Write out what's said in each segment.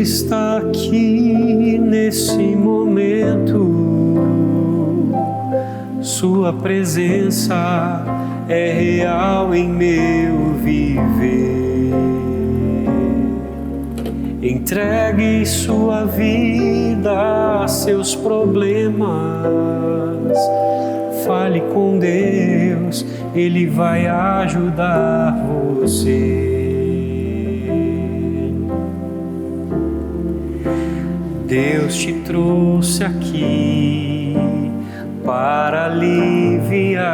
está aqui nesse momento, Sua presença é real em meu viver. Entregue sua vida a seus problemas, fale com Deus, Ele vai ajudar você. Deus te trouxe aqui para aliviar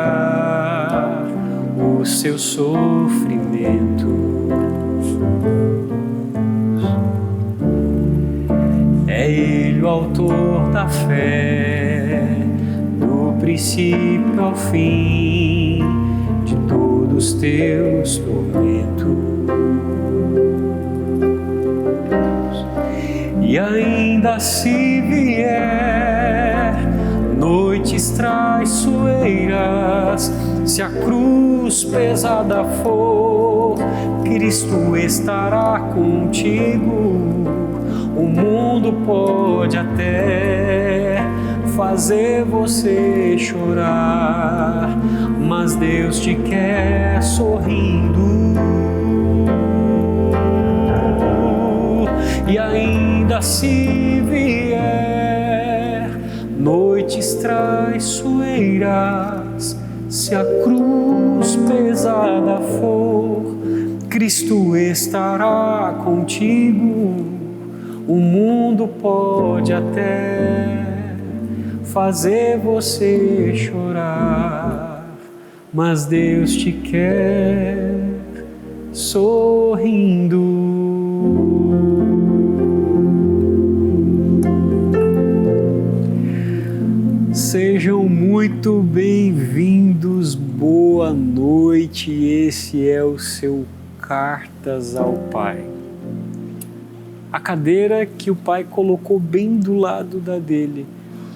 o seu sofrimento. É Ele o autor da fé, do princípio ao fim de todos os teus tormentos. E ainda se vier noites traiçoeiras, se a cruz pesada for, Cristo estará contigo. O mundo pode até fazer você chorar, mas Deus te quer sorrindo. E ainda se vier noites traiçoeiras, se a cruz pesada for, Cristo estará contigo. O mundo pode até fazer você chorar, mas Deus te quer sorrindo. Sejam muito bem-vindos, boa noite. Esse é o seu Cartas ao Pai. A cadeira que o Pai colocou bem do lado da dele,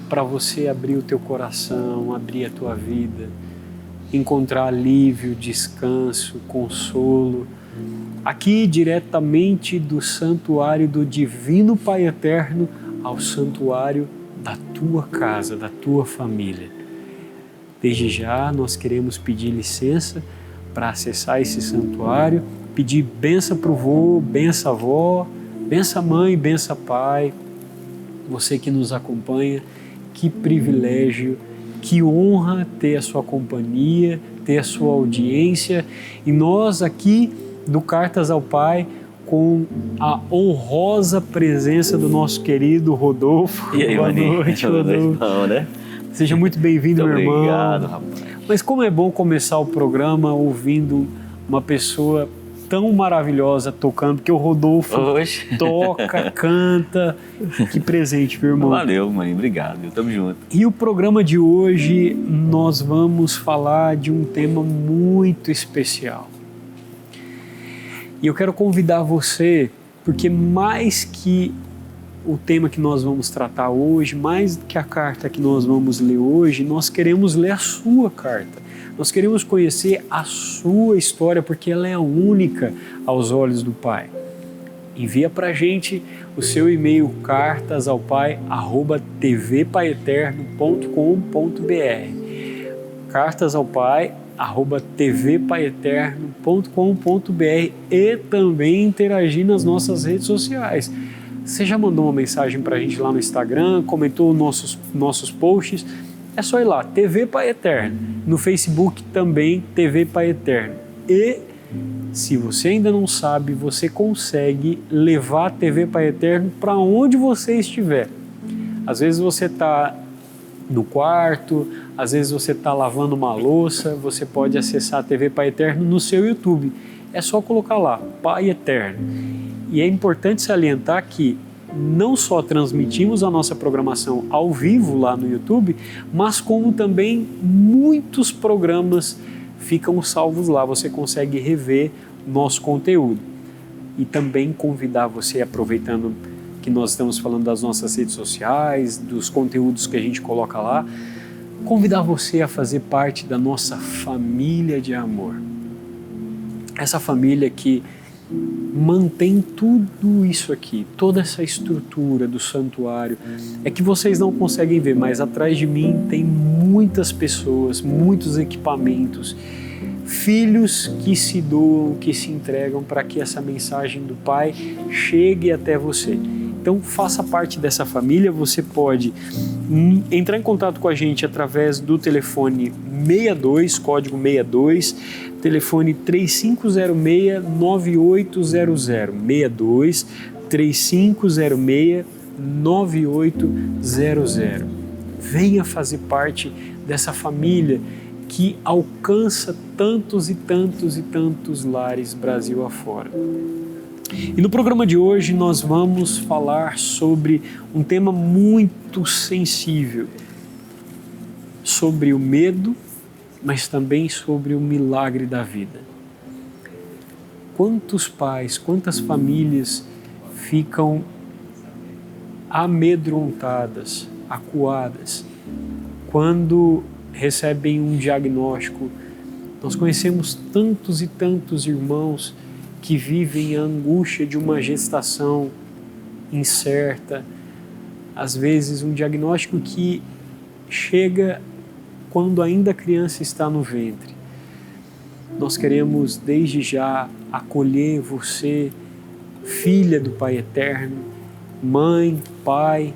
para você abrir o teu coração, abrir a tua vida, encontrar alívio, descanso, consolo. Aqui diretamente do santuário do Divino Pai Eterno ao santuário da tua casa, da tua família. Desde já nós queremos pedir licença para acessar esse santuário, pedir bênção para o vô, bênção a avó, bênção a mãe, bênção a pai. Você que nos acompanha, que privilégio, que honra ter a sua companhia, ter a sua audiência. E nós aqui do Cartas ao Pai, com a honrosa presença do nosso querido Rodolfo. E aí, boa noite, Rodolfo. Bom, né? Seja muito bem-vindo, meu irmão. Obrigado, rapaz. Mas como é bom começar o programa ouvindo uma pessoa tão maravilhosa tocando, porque o Rodolfo toca, canta. Que presente, meu irmão. Valeu, mãe. Obrigado. Tamo junto. E o programa de hoje nós vamos falar de um tema muito especial. E eu quero convidar você, porque mais que o tema que nós vamos tratar hoje, mais do que a carta que nós vamos ler hoje, nós queremos ler a sua carta. Nós queremos conhecer a sua história, porque ela é única aos olhos do Pai. Envia para a gente o seu e-mail cartasaopai@tvpaeterno.com.br cartasaopai@tvpaeterno.com.br e também interagir nas nossas redes sociais. Você já mandou uma mensagem para a gente lá no Instagram, comentou nossos posts? É só ir lá, TV Pai Eterno. No Facebook também, TV Pai Eterno. E se você ainda não sabe, você consegue levar a TV Pai Eterno para onde você estiver. Às vezes você está no quarto, às vezes você está lavando uma louça, você pode acessar a TV Pai Eterno no seu YouTube. É só colocar lá, Pai Eterno. E é importante salientar que não só transmitimos a nossa programação ao vivo lá no YouTube, mas como também muitos programas ficam salvos lá, você consegue rever nosso conteúdo. E também convidar você, aproveitando que nós estamos falando das nossas redes sociais, dos conteúdos que a gente coloca lá, convidar você a fazer parte da nossa família de amor. Essa família que mantém tudo isso aqui, toda essa estrutura do santuário. É que vocês não conseguem ver, mas atrás de mim tem muitas pessoas, muitos equipamentos, filhos que se doam, que se entregam para que essa mensagem do Pai chegue até você. Então faça parte dessa família. Você pode entrar em contato com a gente através do telefone 62, código 62, telefone 3506-9800, 62 3506-9800. Venha fazer parte dessa família que alcança tantos e tantos e tantos lares Brasil afora. E no programa de hoje nós vamos falar sobre um tema muito sensível, sobre o medo, mas também sobre o milagre da vida. Quantos pais, quantas famílias ficam amedrontadas, acuadas, quando recebem um diagnóstico. Nós conhecemos tantos e tantos irmãos que vivem a angústia de uma gestação incerta, às vezes um diagnóstico que chega quando ainda a criança está no ventre. Nós queremos desde já acolher você, filha do Pai Eterno, mãe, pai,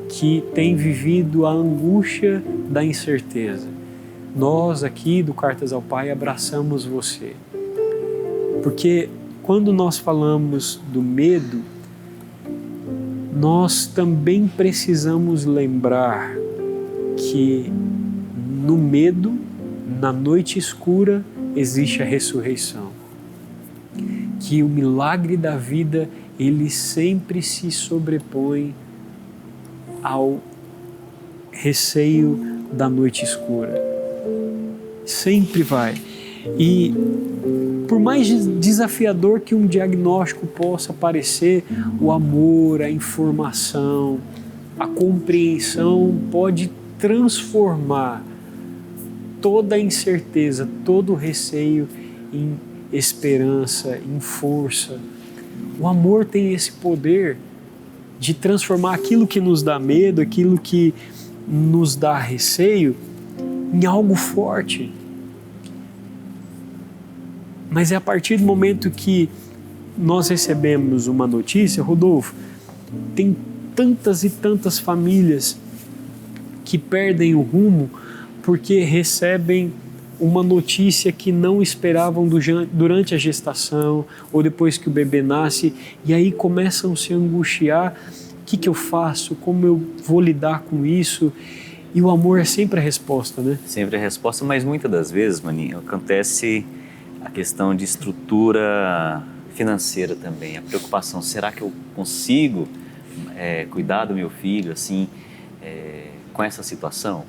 que tem vivido a angústia da incerteza. Nós aqui do Cartas ao Pai abraçamos você, porque quando nós falamos do medo, nós também precisamos lembrar que no medo, na noite escura, existe a ressurreição. Que o milagre da vida, ele sempre se sobrepõe ao receio da noite escura. Sempre vai. E por mais desafiador que um diagnóstico possa parecer, o amor, a informação, a compreensão pode transformar toda a incerteza, todo o receio em esperança, em força. O amor tem esse poder de transformar aquilo que nos dá medo, aquilo que nos dá receio, em algo forte. Mas é a partir do momento que nós recebemos uma notícia, Rodolfo, tem tantas e tantas famílias que perdem o rumo porque recebem uma notícia que não esperavam durante a gestação ou depois que o bebê nasce, e aí começam a se angustiar. O que eu faço? Como eu vou lidar com isso? E o amor é sempre a resposta, né? Sempre a resposta, mas muitas das vezes, Maninho, acontece a questão de estrutura financeira também, a preocupação, será que eu consigo cuidar do meu filho assim, com essa situação?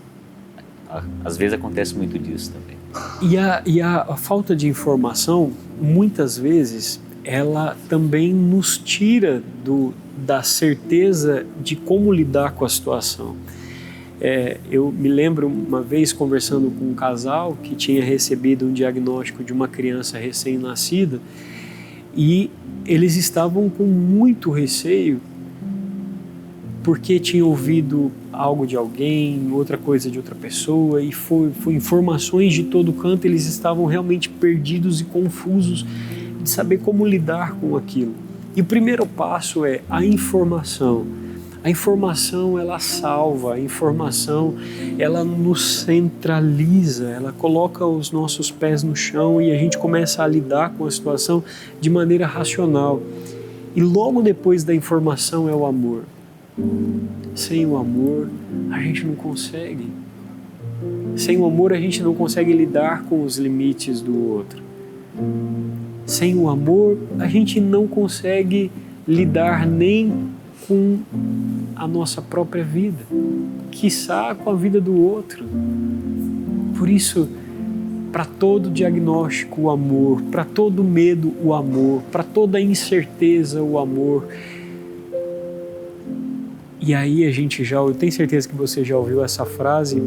Às vezes acontece muito disso também. E a falta de informação, muitas vezes, ela também nos tira da certeza de como lidar com a situação. Eu me lembro uma vez conversando com um casal que tinha recebido um diagnóstico de uma criança recém-nascida e eles estavam com muito receio porque tinham ouvido algo de alguém, outra coisa de outra pessoa, e foi informações de todo canto. Eles estavam realmente perdidos e confusos de saber como lidar com aquilo. E o primeiro passo é a informação. A informação, ela salva, a informação, ela nos centraliza, ela coloca os nossos pés no chão e a gente começa a lidar com a situação de maneira racional. E logo depois da informação é o amor. Sem o amor, a gente não consegue. Sem o amor, a gente não consegue lidar com os limites do outro. Sem o amor, a gente não consegue lidar nem com a nossa própria vida, quiçá com a vida do outro. Por isso, para todo diagnóstico, o amor, para todo medo, o amor, para toda incerteza, o amor. E aí eu tenho certeza que você já ouviu essa frase: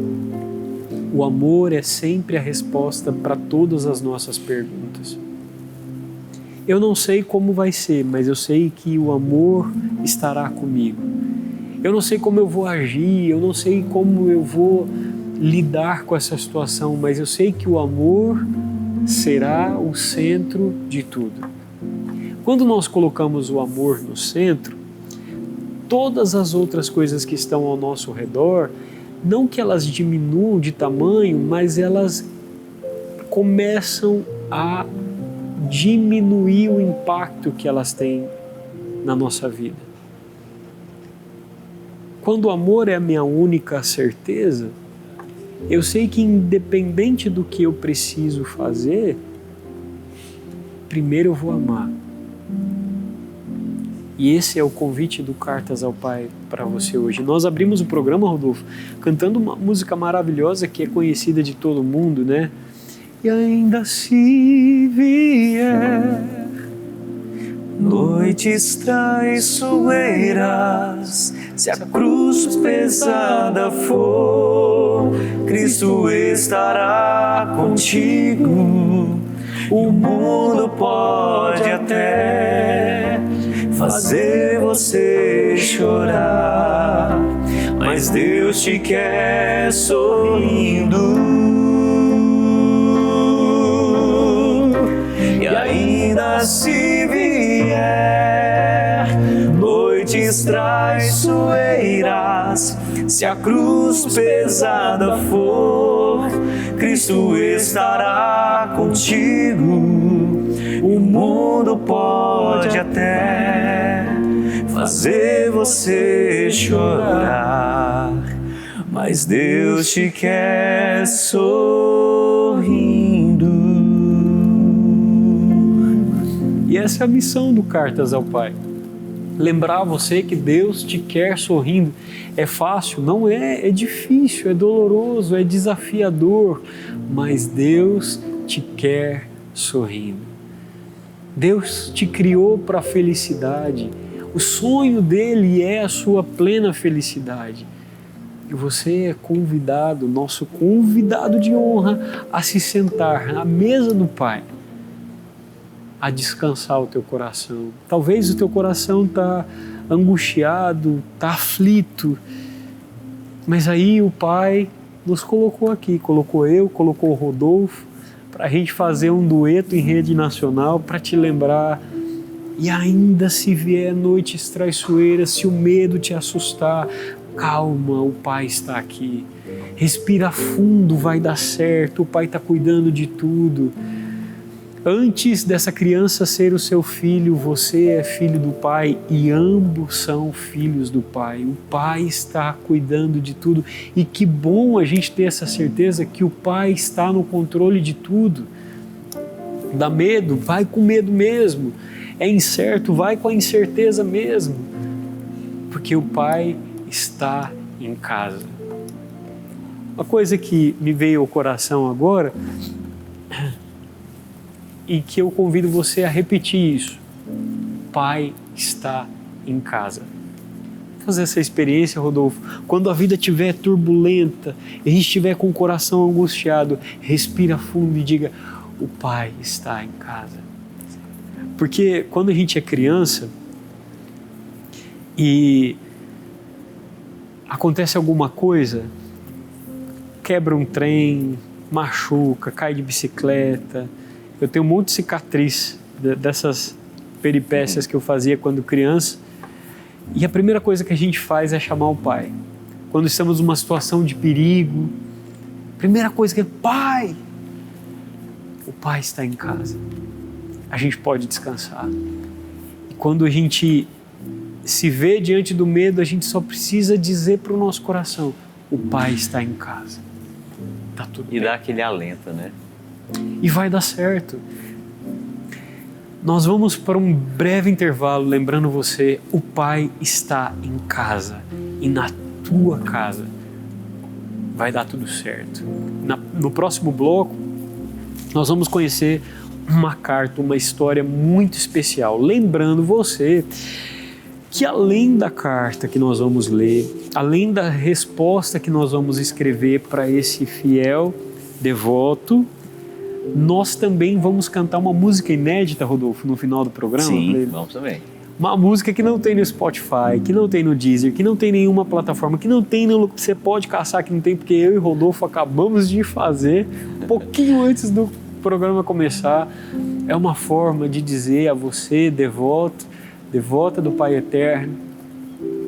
o amor é sempre a resposta para todas as nossas perguntas. Eu não sei como vai ser, mas eu sei que o amor estará comigo. Eu não sei como eu vou agir, eu não sei como eu vou lidar com essa situação, mas eu sei que o amor será o centro de tudo. Quando nós colocamos o amor no centro, todas as outras coisas que estão ao nosso redor, não que elas diminuam de tamanho, mas elas começam a diminuir o impacto que elas têm na nossa vida. Quando o amor é a minha única certeza, eu sei que independente do que eu preciso fazer, primeiro eu vou amar. E esse é o convite do Cartas ao Pai para você hoje. Nós abrimos o programa, Rodolfo, cantando uma música maravilhosa que é conhecida de todo mundo, né? E ainda se vier noites traiçoeiras, se a cruz pesada for, Cristo estará contigo. O mundo pode até fazer você chorar, mas Deus te quer sorrindo. E ainda se vier noites traiçoeiras, se a cruz pesada for, Cristo estará contigo. O mundo pode até fazer você chorar, mas Deus te quer sorrindo. E essa é a missão do Cartas ao Pai. Lembrar você que Deus te quer sorrindo. É fácil? Não é. É difícil, é doloroso, é desafiador, mas Deus te quer sorrindo. Deus te criou para a felicidade. O sonho dele é a sua plena felicidade. E você é convidado, nosso convidado de honra, a se sentar à mesa do Pai, a descansar o teu coração. Talvez o teu coração está angustiado, está aflito, mas aí o Pai nos colocou aqui, colocou eu, colocou o Rodolfo, para a gente fazer um dueto em rede nacional, para te lembrar. E ainda se vier noites traiçoeiras, se o medo te assustar, calma, o Pai está aqui. Respira fundo, vai dar certo, o Pai está cuidando de tudo. Antes dessa criança ser o seu filho, você é filho do Pai e ambos são filhos do Pai. O Pai está cuidando de tudo e que bom a gente ter essa certeza que o Pai está no controle de tudo. Dá medo? Vai com medo mesmo. É incerto? Vai com a incerteza mesmo. Porque o Pai está em casa. Uma coisa que me veio ao coração agora e que eu convido você a repetir isso. Pai está em casa. Fazer essa experiência, Rodolfo. Quando a vida estiver turbulenta e a gente estiver com o coração angustiado, respira fundo e diga: o Pai está em casa. Porque quando a gente é criança e acontece alguma coisa, quebra um trem, machuca, cai de bicicleta. Eu tenho um monte de cicatriz dessas peripécias que eu fazia quando criança. E a primeira coisa que a gente faz é chamar o Pai. Quando estamos numa situação de perigo, a primeira coisa que é: Pai! O Pai está em casa. A gente pode descansar. E quando a gente se vê diante do medo, a gente só precisa dizer para o nosso coração: o Pai está em casa. Tá tudo bem. E dá aquele alento, né? E vai dar certo. Nós vamos para um breve intervalo, lembrando você: o Pai está em casa e na tua casa vai dar tudo certo. No próximo bloco, nós vamos conhecer uma carta, uma história muito especial. Lembrando você que além da carta que nós vamos ler, além da resposta que nós vamos escrever para esse fiel devoto, nós também vamos cantar uma música inédita, Rodolfo, no final do programa. Sim, vamos também. Uma música que não tem no Spotify, que não tem no Deezer, que não tem nenhuma plataforma, que não tem no... Você pode caçar, que não tem, porque eu e Rodolfo acabamos de fazer, um pouquinho antes do programa começar. É uma forma de dizer a você, devota do Pai Eterno,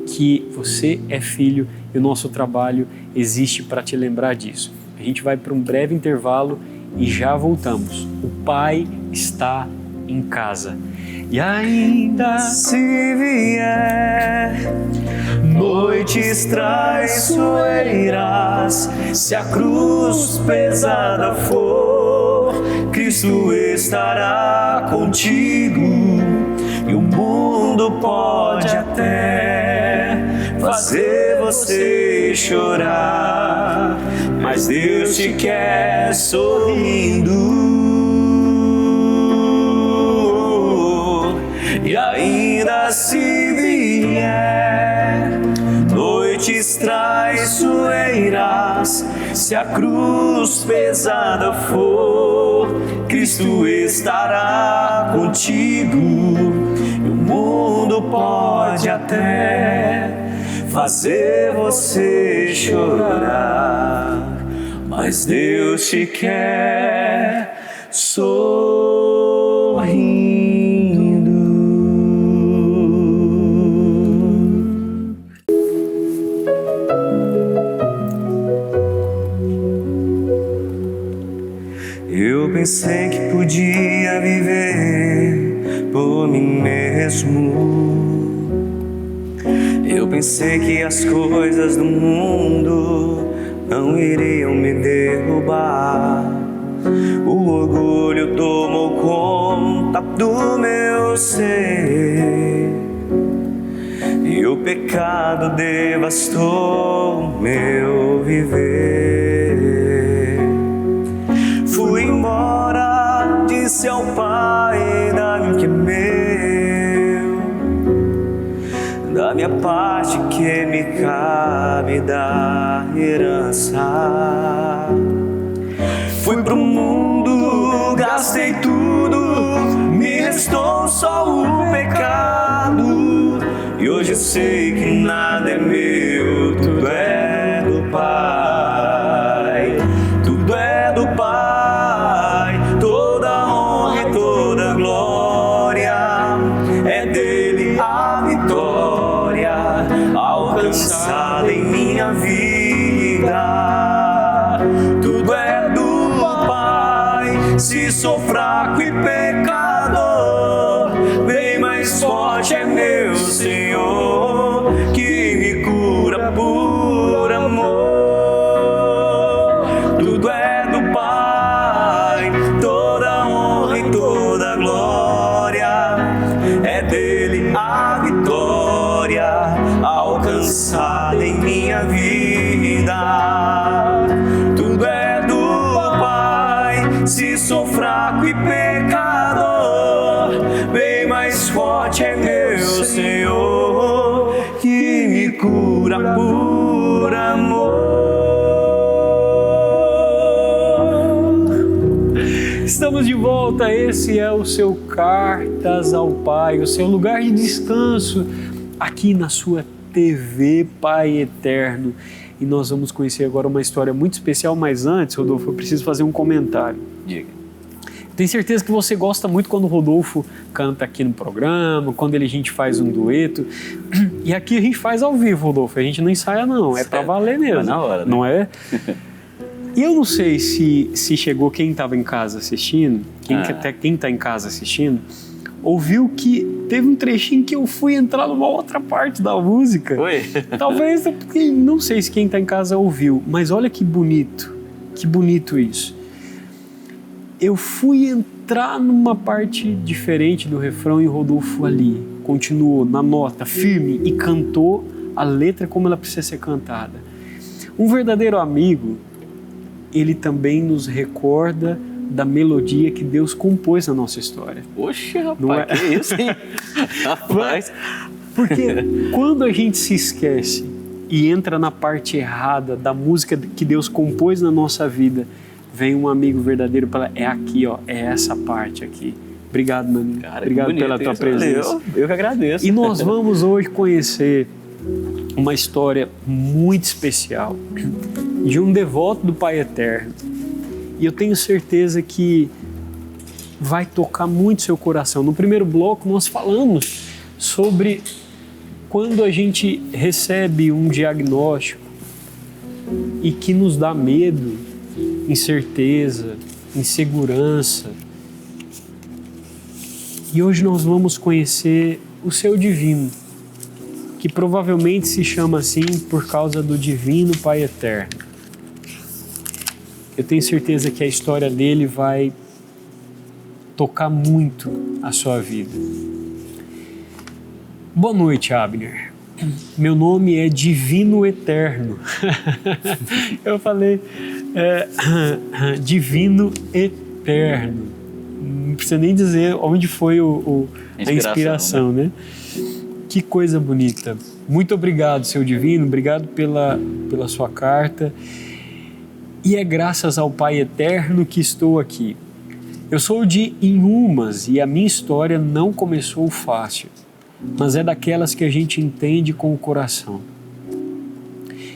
que você é filho e o nosso trabalho existe para te lembrar disso. A gente vai para um breve intervalo e já voltamos. O Pai está em casa. E ainda se vier noites traiçoeiras, se a cruz pesada for, Cristo estará contigo, e o mundo pode até fazer você chorar, mas Deus te quer sorrindo. E ainda se vier noites traiçoeiras, se a cruz pesada for, Cristo estará contigo, e o mundo pode até fazer você chorar, mas Deus te quer sorrindo. Eu pensei que podia viver por mim mesmo. Eu pensei que as coisas do mundo não iriam me derrubar. O orgulho tomou conta do meu ser, e o pecado devastou meu viver. Fui embora, disse ao Pai, dá-me o que é meu, da minha parte que me cabe da herança. Fui pro mundo, gastei tudo, me restou só o pecado, e hoje eu sei que nada é meu, tudo é do Pai, tudo é do Pai, toda honra e toda glória, é dele a vitória alcançada em minha vida. Tudo é do Pai, se sou fraco e pecador, bem mais forte é meu Senhor, que me cura por amor. Tudo é do Pai, toda honra e toda glória, é dele a vitória alcançada em minha vida. Tudo é do Pai, se sou fraco e pecador, bem mais forte é meu Senhor, que me cura por amor. Estamos de volta, esse é o seu Cartas ao Pai, o seu lugar de descanso aqui na sua TV Pai Eterno. E nós vamos conhecer agora uma história muito especial, mas antes, Rodolfo, eu preciso fazer um comentário. Diga. Tenho certeza que você gosta muito quando o Rodolfo canta aqui no programa, quando a gente faz um dueto. E aqui a gente faz ao vivo, Rodolfo, a gente não ensaia não, é pra valer mesmo. Mas na hora, né? Não é? E eu não sei se chegou quem estava em casa assistindo, quem está em casa assistindo, ouviu que teve um trechinho que eu fui entrar numa outra parte da música. Oi? Talvez, não sei se quem está em casa ouviu, mas olha que bonito isso. Eu fui entrar numa parte diferente do refrão e o Rodolfo ali continuou na nota, firme, e cantou a letra como ela precisa ser cantada. Um verdadeiro amigo, ele também nos recorda da melodia que Deus compôs na nossa história. Oxe, rapaz, que isso, hein? Rapaz. Porque quando a gente se esquece e entra na parte errada da música que Deus compôs na nossa vida, vem um amigo verdadeiro para é aqui, ó, é essa parte aqui. Obrigado, maninho. Cara, obrigado pela tua presença. Eu que agradeço. E nós vamos hoje conhecer uma história muito especial de um devoto do Pai Eterno. E eu tenho certeza que vai tocar muito seu coração. No primeiro bloco nós falamos sobre quando a gente recebe um diagnóstico e que nos dá medo, incerteza, insegurança. E hoje nós vamos conhecer o seu divino, que provavelmente se chama assim por causa do divino Pai Eterno. Eu tenho certeza que a história dele vai tocar muito a sua vida. Boa noite, Abner. Meu nome é Divino Eterno. Eu falei Divino Eterno. Não precisa nem dizer onde foi a inspiração, né? Que coisa bonita. Muito obrigado, seu divino. Obrigado pela sua carta. E é graças ao Pai Eterno que estou aqui. Eu sou de Inhumas e a minha história não começou fácil, mas é daquelas que a gente entende com o coração.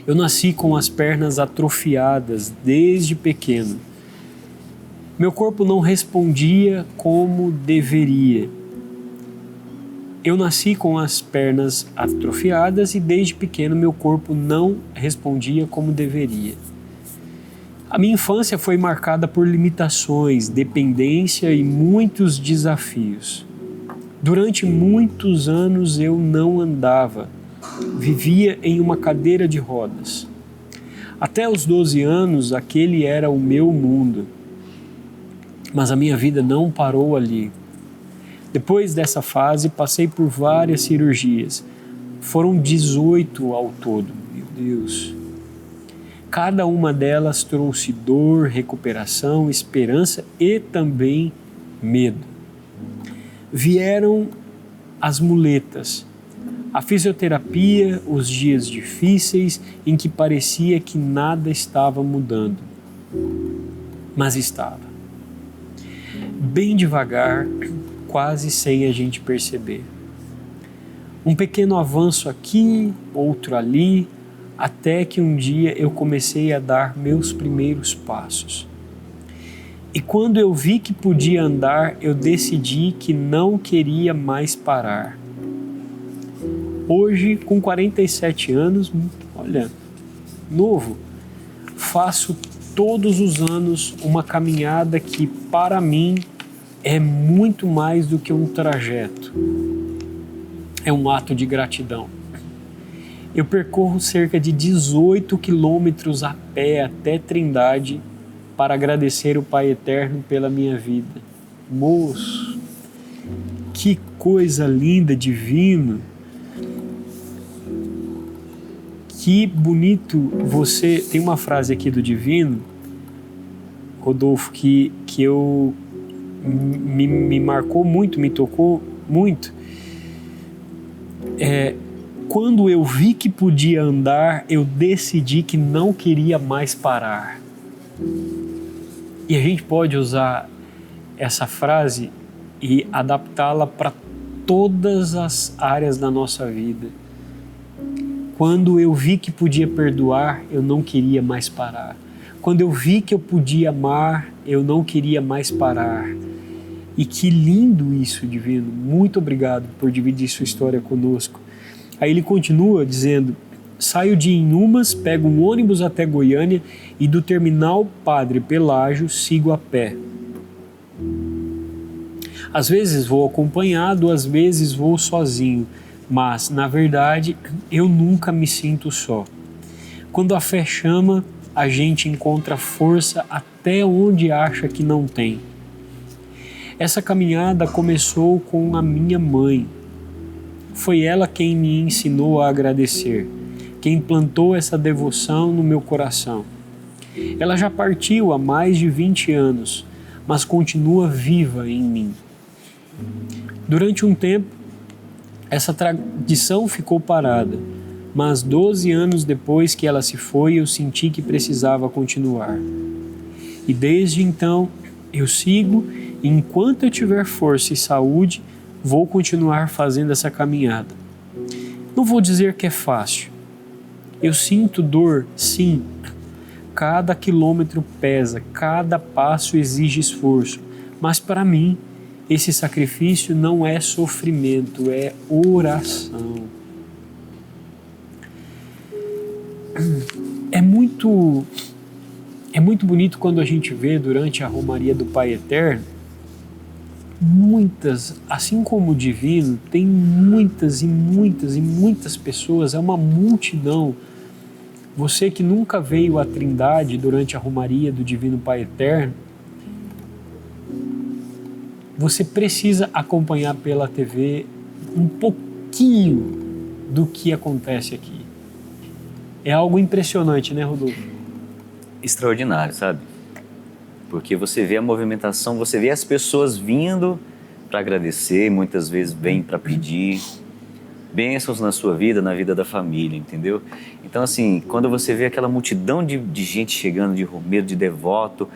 Eu nasci com as pernas atrofiadas desde pequeno. Meu corpo não respondia como deveria. Eu nasci com as pernas atrofiadas e desde pequeno meu corpo não respondia como deveria. A minha infância foi marcada por limitações, dependência e muitos desafios. Durante muitos anos eu não andava, vivia em uma cadeira de rodas. Até os 12 anos aquele era o meu mundo. Mas a minha vida não parou ali. Depois dessa fase passei por várias cirurgias. Foram 18 ao todo, meu Deus. Cada uma delas trouxe dor, recuperação, esperança e também medo. Vieram as muletas, a fisioterapia, os dias difíceis em que parecia que nada estava mudando. Mas estava. Bem devagar, quase sem a gente perceber. Um pequeno avanço aqui, outro ali, até que um dia eu comecei a dar meus primeiros passos. E quando eu vi que podia andar, eu decidi que não queria mais parar. Hoje, com 47 anos, olha, novo, faço todos os anos uma caminhada que, para mim, é muito mais do que um trajeto. É um ato de gratidão. Eu percorro cerca de 18 quilômetros a pé até Trindade para agradecer o Pai Eterno pela minha vida. Moço, que coisa linda, divino. Que bonito você... Tem uma frase aqui do divino, Rodolfo, que me marcou muito, me tocou muito. Quando eu vi que podia andar, eu decidi que não queria mais parar. E a gente pode usar essa frase e adaptá-la para todas as áreas da nossa vida. Quando eu vi que podia perdoar, eu não queria mais parar. Quando eu vi que eu podia amar, eu não queria mais parar. E que lindo isso, divino. Muito obrigado por dividir sua história conosco. Aí ele continua dizendo: saio de Inhumas, pego um ônibus até Goiânia e do terminal Padre Pelágio sigo a pé. Às vezes vou acompanhado, às vezes vou sozinho, mas, na verdade, eu nunca me sinto só. Quando a fé chama, a gente encontra força até onde acha que não tem. Essa caminhada começou com a minha mãe. Foi ela quem me ensinou a agradecer, quem plantou essa devoção no meu coração. Ela já partiu há mais de 20 anos, mas continua viva em mim. Durante um tempo, essa tradição ficou parada, mas 12 anos depois que ela se foi, eu senti que precisava continuar. E desde então eu sigo, e enquanto eu tiver força e saúde, vou continuar fazendo essa caminhada. Não vou dizer que é fácil. Eu sinto dor, sim. Cada quilômetro pesa, cada passo exige esforço. Mas para mim, esse sacrifício não é sofrimento, é oração. É muito bonito quando a gente vê durante a Romaria do Pai Eterno, muitas, assim como o Divino, tem muitas e muitas e muitas pessoas, é uma multidão. Você que nunca veio à Trindade durante a Romaria do Divino Pai Eterno, você precisa acompanhar pela TV um pouquinho do que acontece aqui. É algo impressionante, né, Rodolfo? Extraordinário, sabe? Porque você vê a movimentação, você vê as pessoas vindo para agradecer, muitas vezes vêm para pedir bênçãos na sua vida, na vida da família, entendeu? Então, assim, quando você vê aquela multidão de gente chegando, de romeiro, de devoto,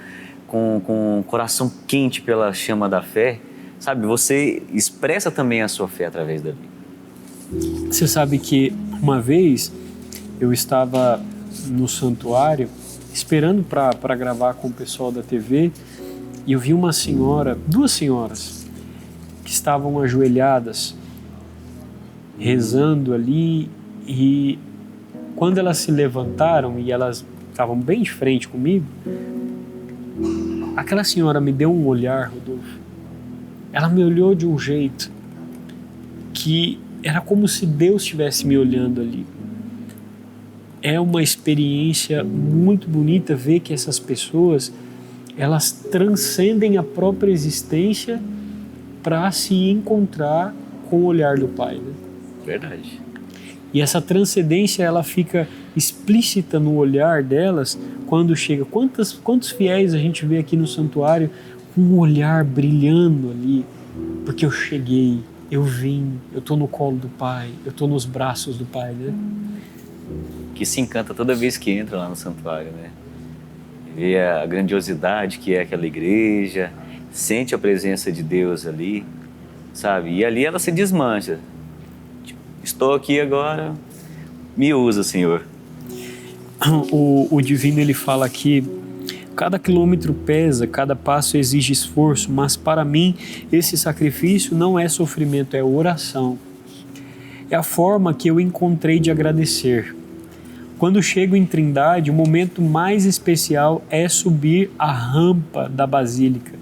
com o coração quente pela chama da fé, sabe? Você expressa também a sua fé através da vida. Você sabe que uma vez eu estava no santuário esperando para gravar com o pessoal da TV e eu vi uma senhora, duas senhoras que estavam ajoelhadas rezando ali, e quando elas se levantaram e elas estavam bem de frente comigo, aquela senhora me deu um olhar, Rodolfo. Ela me olhou de um jeito que era como se Deus estivesse me olhando ali. É uma experiência muito bonita ver que essas pessoas, elas transcendem a própria existência para se encontrar com o olhar do Pai, né? Verdade. E essa transcendência, ela fica explícita no olhar delas quando chega. Quantos fiéis a gente vê aqui no santuário com um olhar brilhando ali, porque eu cheguei, eu vim, eu estou no colo do Pai, eu estou nos braços do Pai, né? Que se encanta toda vez que entra lá no santuário, né? Vê a grandiosidade que é aquela igreja, sente a presença de Deus ali, sabe? E ali ela se desmancha. Tipo, estou aqui agora, me usa, Senhor. O Divino, ele fala aqui: cada quilômetro pesa, cada passo exige esforço, mas para mim esse sacrifício não é sofrimento, é oração. É a forma que eu encontrei de agradecer. Quando chego em Trindade, o momento mais especial é subir a rampa da Basílica.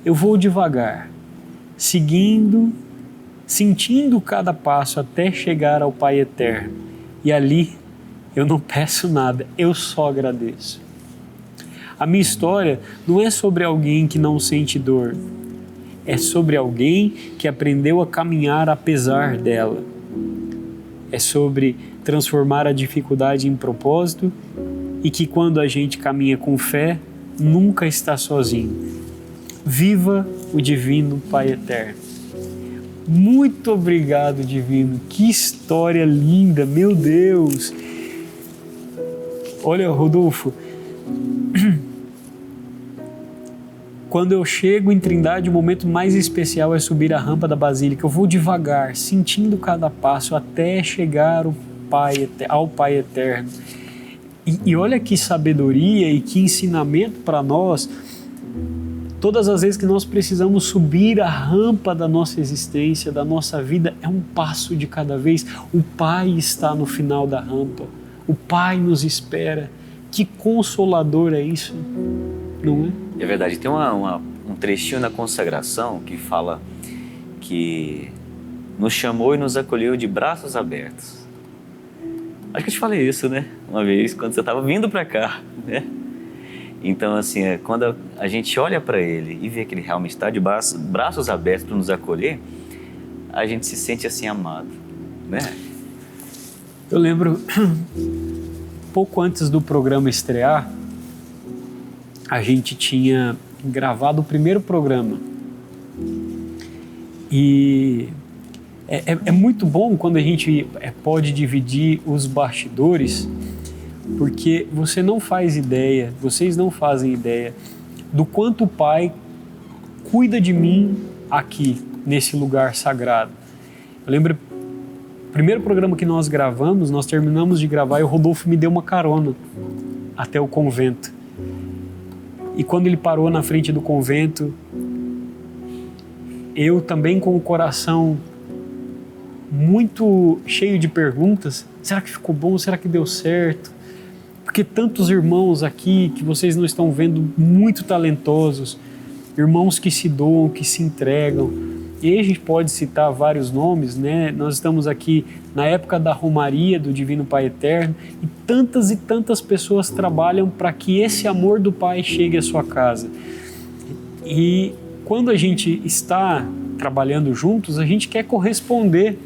Eu vou devagar, sentindo cada passo até chegar ao Pai Eterno. E ali eu não peço nada, eu só agradeço. A minha história não é sobre alguém que não sente dor, é sobre alguém que aprendeu a caminhar apesar dela. É sobre transformar a dificuldade em propósito e que quando a gente caminha com fé, nunca está sozinho. Viva o Divino Pai Eterno. Muito obrigado, Divino. Que história linda, meu Deus. Olha, Rodolfo, quando eu chego em Trindade, o momento mais especial é subir a rampa da Basílica. Eu vou devagar, sentindo cada passo até chegar ao Pai Eterno. E olha que sabedoria e que ensinamento para nós. Todas as vezes que nós precisamos subir a rampa da nossa existência, da nossa vida, é um passo de cada vez. O Pai está no final da rampa. O Pai nos espera. Que consolador é isso, não é? É verdade. Tem um trechinho na consagração que fala que nos chamou e nos acolheu de braços abertos. Acho que eu te falei isso, né? Uma vez, quando você estava vindo para cá, né? Então, assim, quando a gente olha para Ele e vê que Ele realmente está de braços abertos para nos acolher, a gente se sente assim amado, né? Eu lembro, pouco antes do programa estrear, a gente tinha gravado o primeiro programa. E é muito bom quando a gente pode dividir os bastidores, porque você não faz ideia, vocês não fazem ideia do quanto o Pai cuida de mim aqui, nesse lugar sagrado. Eu lembro, o primeiro programa que nós gravamos, nós terminamos de gravar e o Rodolfo me deu uma carona até o convento. E quando ele parou na frente do convento, eu também com o coração muito cheio de perguntas, será que ficou bom? Será que deu certo? Porque tantos irmãos aqui que vocês não estão vendo, muito talentosos, irmãos que se doam, que se entregam. E aí a gente pode citar vários nomes, né? Nós estamos aqui na época da Romaria do Divino Pai Eterno e tantas pessoas trabalham para que esse amor do Pai chegue à sua casa. E quando a gente está trabalhando juntos, a gente quer corresponder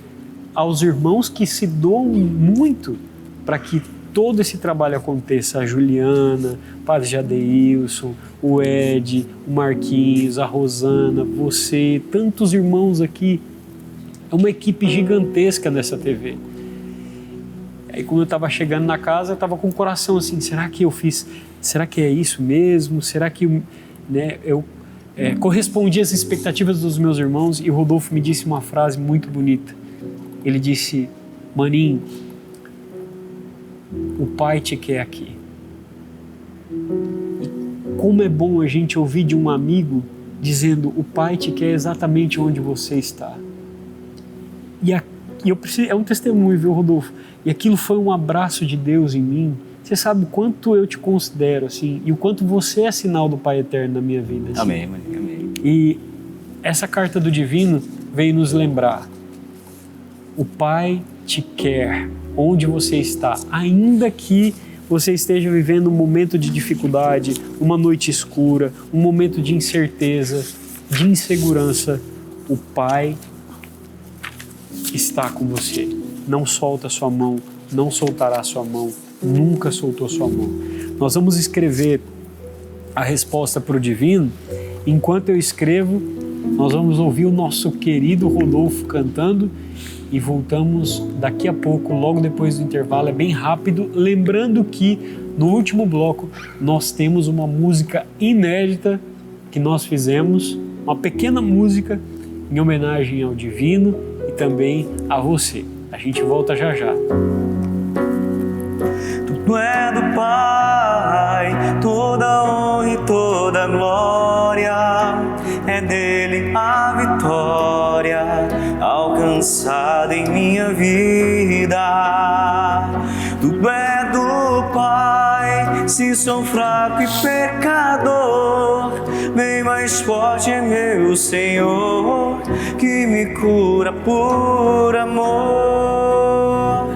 aos irmãos que se doam muito para que todo esse trabalho aconteça. A Juliana, o Padre Jadeilson, o Ed, o Marquinhos, a Rosana, você, tantos irmãos aqui. É uma equipe gigantesca dessa TV. Aí quando eu estava chegando na casa, eu estava com o coração assim, será que eu fiz, será que é isso mesmo? Será que eu correspondi às expectativas dos meus irmãos? E o Rodolfo me disse uma frase muito bonita. Ele disse, maninho, o Pai te quer aqui. E como é bom a gente ouvir de um amigo dizendo, o Pai te quer exatamente onde você está. É um testemunho, viu, Rodolfo? E aquilo foi um abraço de Deus em mim. Você sabe o quanto eu te considero assim, e o quanto você é sinal do Pai Eterno na minha vida. Assim. Amém, amém. E essa carta do Divino veio nos lembrar, o Pai te quer onde você está, ainda que você esteja vivendo um momento de dificuldade, uma noite escura, um momento de incerteza, de insegurança, o Pai está com você. Não solta a sua mão, não soltará a sua mão, nunca soltou sua mão. Nós vamos escrever a resposta para o Divino. Enquanto eu escrevo, nós vamos ouvir o nosso querido Rodolfo cantando e voltamos daqui a pouco, logo depois do intervalo. É bem rápido, lembrando que no último bloco nós temos uma música inédita que nós fizemos, uma pequena música em homenagem ao Divino e também a você. A gente volta já já. Tudo é do Pai, toda honra e toda glória, é dele a vitória alcançada em minha vida. Tudo é do Pai, se sou fraco e pecador, bem mais forte é meu Senhor, que me cura por amor.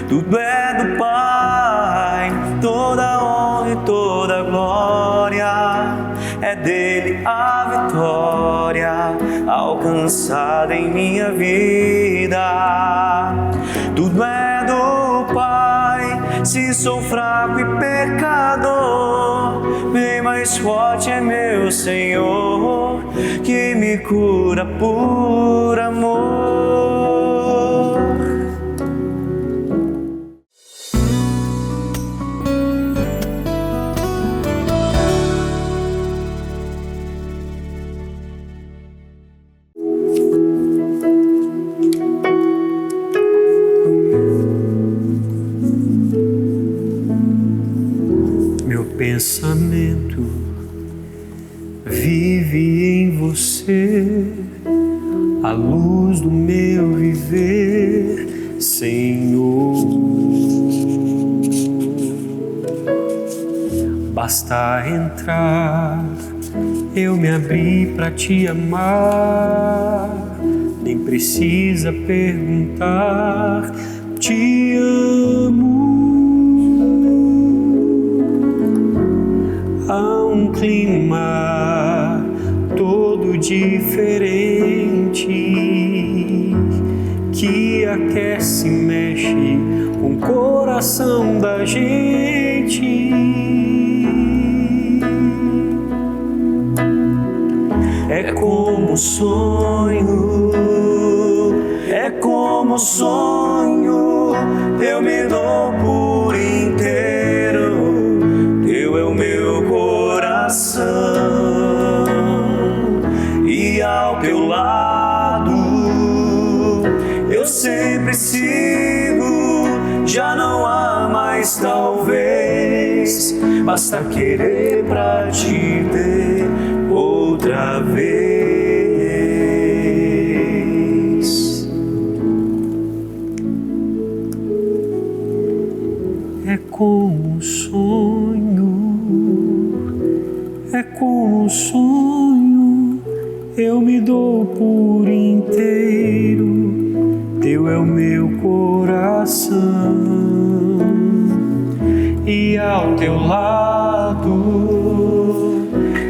Tudo é do Pai, toda honra e toda glória, é dele a vitória alcançada em minha vida. Tudo é do Pai, se sou fraco e pecador, bem mais forte é meu Senhor, que me cura por amor. Pensamento vive em você, a luz do meu viver, Senhor. Basta entrar, eu me abri pra te amar, nem precisa perguntar, te amo. Há um clima todo diferente que aquece e mexe com o coração da gente. É como sonho, é como sonho, eu me dou por inteiro. Teu é o meu coração. basta querer pra te ver outra vez. É como um sonho, é como um sonho, eu me dou por inteiro, teu é o meu coração, e ao teu lado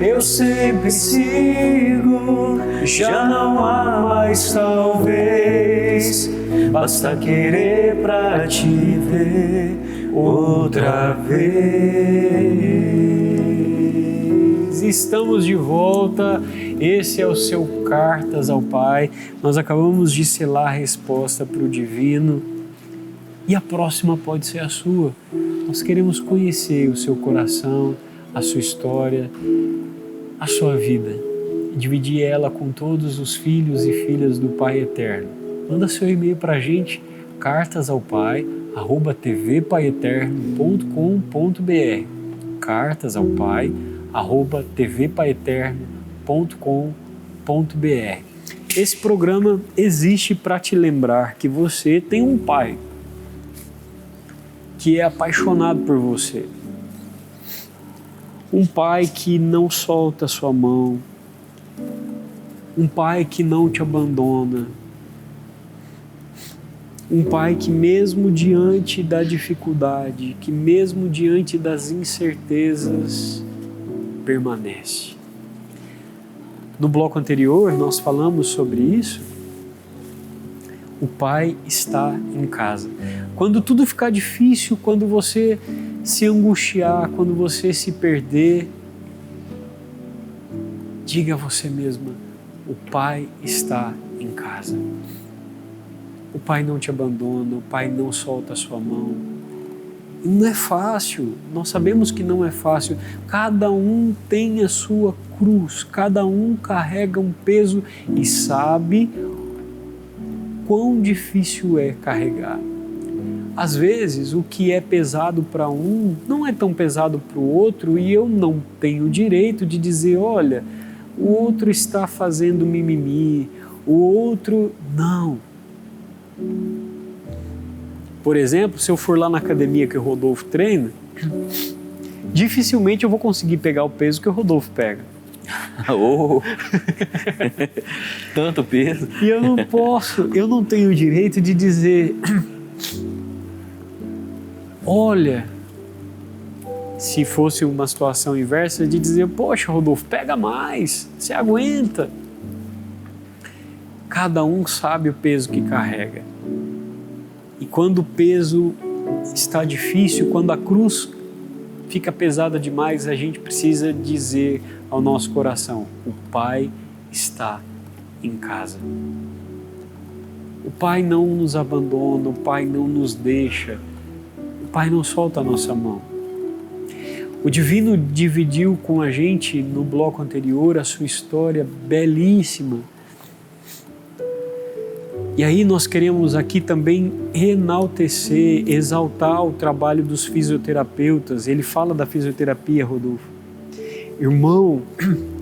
eu sempre sigo, já não há mais talvez, basta querer pra te ver outra vez. Estamos de volta, esse é o seu Cartas ao Pai. Nós acabamos de selar a resposta para o Divino e a próxima pode ser a sua. Nós queremos conhecer o seu coração, a sua história, a sua vida e dividir ela com todos os filhos e filhas do Pai Eterno. Manda seu e-mail para a gente, cartasaopai@tvpaeterno.com.br, cartasaopai@tvpaeterno.com.br. Esse programa existe para te lembrar que você tem um pai que é apaixonado por você. Um pai que não solta sua mão, um pai que não te abandona, um pai que mesmo diante da dificuldade, que mesmo diante das incertezas, permanece. No bloco anterior nós falamos sobre isso. O pai está em casa. Quando tudo ficar difícil, quando você se angustiar, quando você se perder, diga a você mesma, o pai está em casa. O pai não te abandona, o pai não solta a sua mão. E não é fácil, nós sabemos que não é fácil. Cada um tem a sua cruz, cada um carrega um peso e sabe quão difícil é carregar. Às vezes, o que é pesado para um não é tão pesado para o outro e eu não tenho o direito de dizer, olha, o outro está fazendo mimimi, o outro não. Por exemplo, se eu for lá na academia que o Rodolfo treina, dificilmente eu vou conseguir pegar o peso que o Rodolfo pega. Oh. Tanto peso. E eu não posso, eu não tenho o direito de dizer, olha, se fosse uma situação inversa, de dizer, poxa, Rodolfo, pega mais, você aguenta. Cada um sabe o peso que carrega. E quando o peso está difícil, quando a cruz fica pesada demais, a gente precisa dizer ao nosso coração, o Pai está em casa. O Pai não nos abandona, o Pai não nos deixa, o Pai não solta a nossa mão. O Divino dividiu com a gente no bloco anterior a sua história belíssima. E aí nós queremos aqui também enaltecer, exaltar o trabalho dos fisioterapeutas. Ele fala da fisioterapia, Rodolfo. Irmão,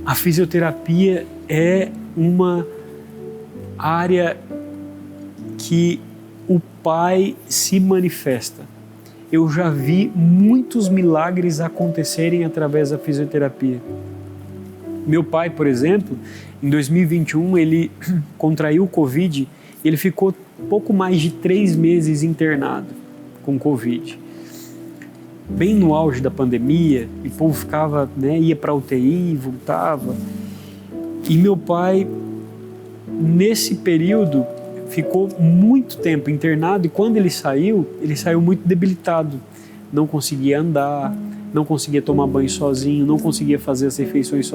a fisioterapia é uma área que o Pai se manifesta. Eu já vi muitos milagres acontecerem através da fisioterapia. Meu pai, por exemplo, em 2021, ele contraiu o Covid. Ele ficou pouco mais de 3 meses internado com Covid. Bem no auge da pandemia, e o povo ficava, ia para a UTI, voltava. E meu pai, nesse período, ficou muito tempo internado e quando ele saiu muito debilitado. Não conseguia andar, não conseguia tomar banho sozinho, não conseguia fazer as refeições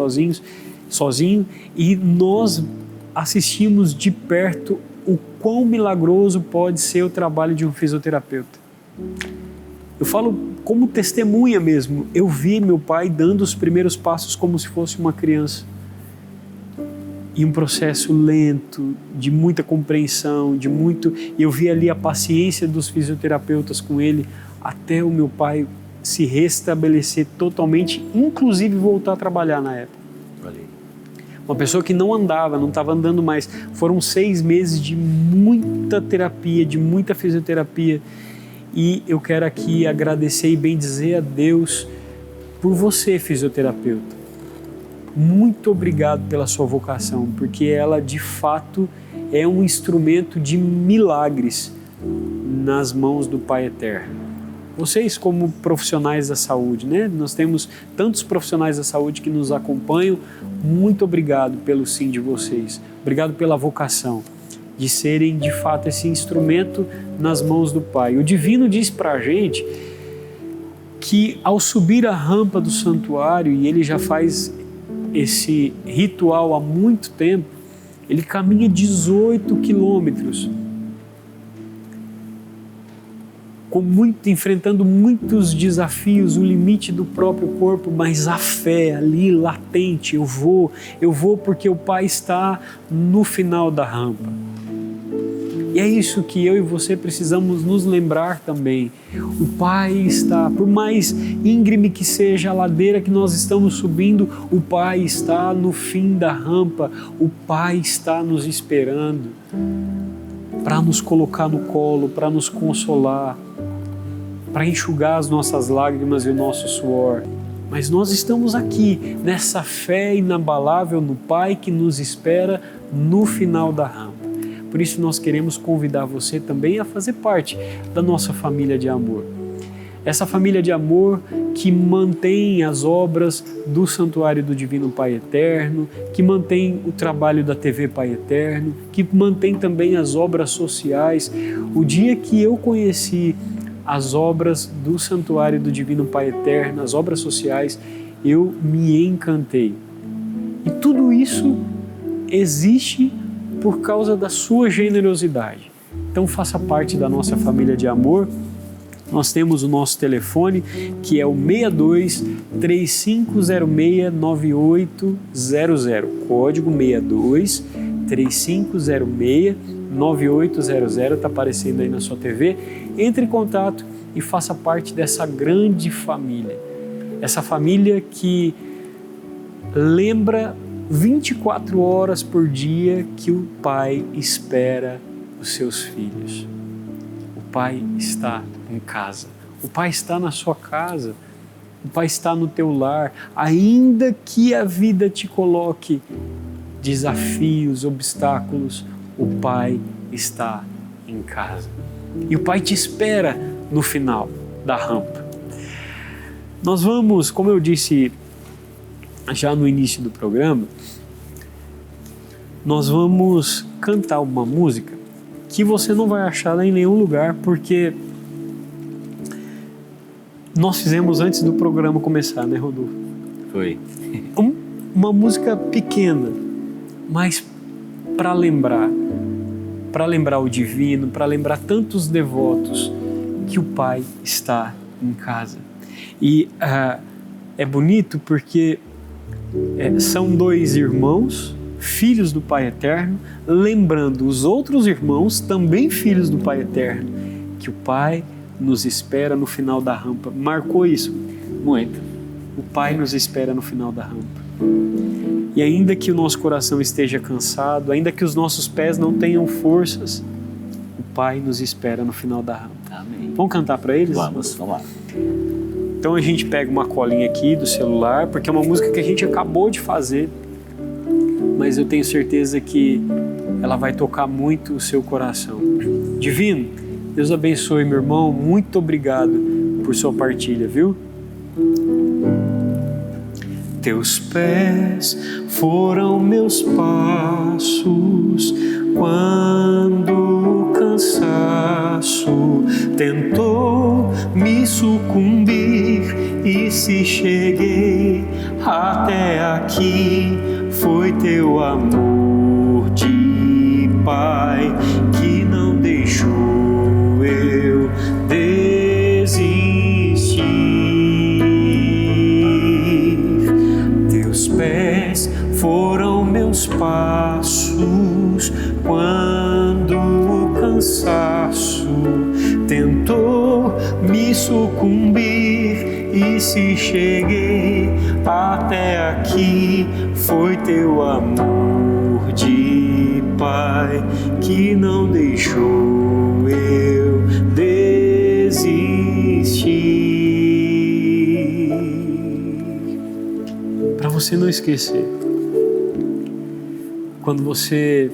sozinho. E nós assistimos de perto o quão milagroso pode ser o trabalho de um fisioterapeuta. Eu falo como testemunha mesmo. Eu vi meu pai dando os primeiros passos como se fosse uma criança. E um processo lento, de muita compreensão, eu vi ali a paciência dos fisioterapeutas com ele, até o meu pai se restabelecer totalmente, inclusive voltar a trabalhar na época. Uma pessoa que não andava, não estava andando mais. Foram 6 meses de muita terapia, de muita fisioterapia. E eu quero aqui agradecer e bendizer a Deus por você, fisioterapeuta. Muito obrigado pela sua vocação, porque ela de fato é um instrumento de milagres nas mãos do Pai Eterno. Vocês como profissionais da saúde, né? Nós temos tantos profissionais da saúde que nos acompanham. Muito obrigado pelo sim de vocês. Obrigado pela vocação de serem de fato esse instrumento nas mãos do Pai. O Divino diz para a gente que ao subir a rampa do santuário, e ele já faz esse ritual há muito tempo, ele caminha 18 quilômetros, enfrentando muitos desafios, o limite do próprio corpo, mas a fé ali latente, eu vou porque o Pai está no final da rampa. E é isso que eu e você precisamos nos lembrar também. O Pai está, por mais íngreme que seja a ladeira que nós estamos subindo, o Pai está no fim da rampa, o Pai está nos esperando para nos colocar no colo, para nos consolar, para enxugar as nossas lágrimas e o nosso suor. Mas nós estamos aqui nessa fé inabalável no Pai que nos espera no final da rampa. Por isso nós queremos convidar você também a fazer parte da nossa família de amor. Essa família de amor que mantém as obras do Santuário do Divino Pai Eterno, que mantém o trabalho da TV Pai Eterno, que mantém também as obras sociais. O dia que eu conheci as obras do Santuário do Divino Pai Eterno, as obras sociais, eu me encantei. E tudo isso existe por causa da sua generosidade. Então faça parte da nossa família de amor. Nós temos o nosso telefone, que é o 62 3506 9800, código 62 3506 9800, está aparecendo aí na sua TV. Entre em contato e faça parte dessa grande família. Essa família que lembra 24 horas por dia que o Pai espera os seus filhos. O Pai está em casa. O Pai está na sua casa. O Pai está no teu lar. Ainda que a vida te coloque desafios, obstáculos, o Pai está em casa. E o Pai te espera no final da rampa. Nós vamos, como eu disse já no início do programa, nós vamos cantar uma música que você não vai achar em nenhum lugar, porque nós fizemos antes do programa começar, né, Rodolfo? Foi. Uma música pequena, mas para lembrar o divino, para lembrar tantos devotos que o Pai está em casa. E é bonito porque são 2 irmãos, filhos do Pai Eterno, lembrando os outros irmãos, também filhos do Pai Eterno, que o Pai nos espera no final da rampa. Marcou isso? Muito. O Pai nos espera no final da rampa. E ainda que o nosso coração esteja cansado, ainda que os nossos pés não tenham forças, o Pai nos espera no final da rampa. Amém. Vamos cantar para eles? Vamos lá. Então a gente pega uma colinha aqui do celular, porque é uma música que a gente acabou de fazer, mas eu tenho certeza que ela vai tocar muito o seu coração. Divino, Deus abençoe, meu irmão. Muito obrigado por sua partilha, viu? Teus pés foram meus passos quando o cansaço tentou me sucumbir, e se cheguei até aqui foi teu amor de Pai que não deixou eu desistir. Teus pés foram meus passos quando o cansaço tentou me sucumbir, E se cheguei até aqui, foi teu amor de Pai que não deixou eu desistir. Para você não esquecer, quando você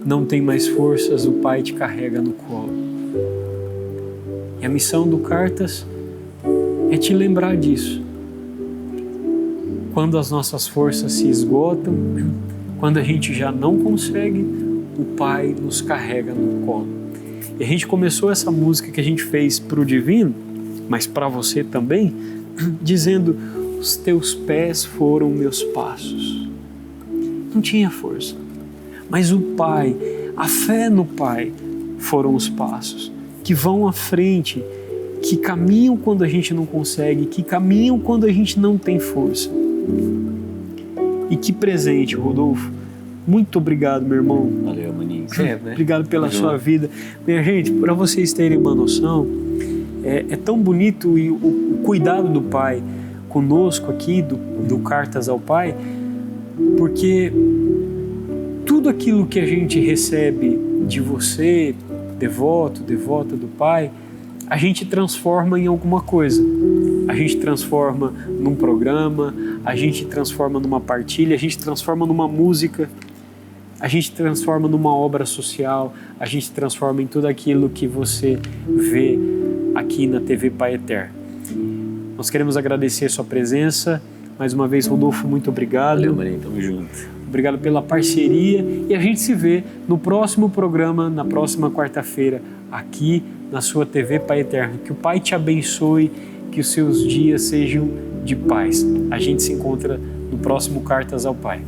não tem mais forças, o Pai te carrega no colo. E a missão do Cartas é te lembrar disso. Quando as nossas forças se esgotam, quando a gente já não consegue, o Pai nos carrega no colo. E a gente começou essa música que a gente fez para o Divino, mas para você também, dizendo: os teus pés foram meus passos. Não tinha força, mas o Pai, a fé no Pai, foram os passos que vão à frente, que caminham quando a gente não consegue, que caminham quando a gente não tem força. E que presente, Rodolfo. Muito obrigado, meu irmão. Valeu, maninho. Obrigado pela sua vida. Minha gente, para vocês terem uma noção, é tão bonito e o cuidado do Pai conosco aqui, do Cartas ao Pai, porque tudo aquilo que a gente recebe de você, devoto, devota do Pai, a gente transforma em alguma coisa. A gente transforma num programa, a gente transforma numa partilha, a gente transforma numa música, a gente transforma numa obra social, a gente transforma em tudo aquilo que você vê aqui na TV Pai Eterno. Nós queremos agradecer a sua presença. Mais uma vez, Rodolfo, muito obrigado. Valeu, Marinho, tamo junto. Obrigado pela parceria e a gente se vê no próximo programa, na próxima quarta-feira, aqui na sua TV Pai Eterno. Que o Pai te abençoe, que os seus dias sejam de paz. A gente se encontra no próximo Cartas ao Pai.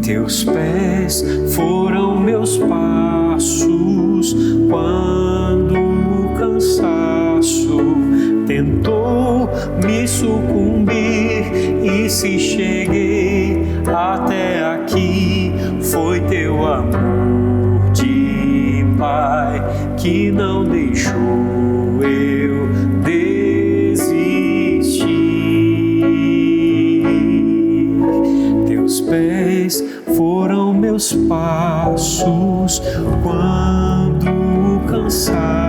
Teus pés foram meus passos quando o cansaço tentou me sucumbir. E se cheguei até aqui, foi teu amor de Pai que não deixou eu desistir. Teus pés foram meus passos quando o cansaço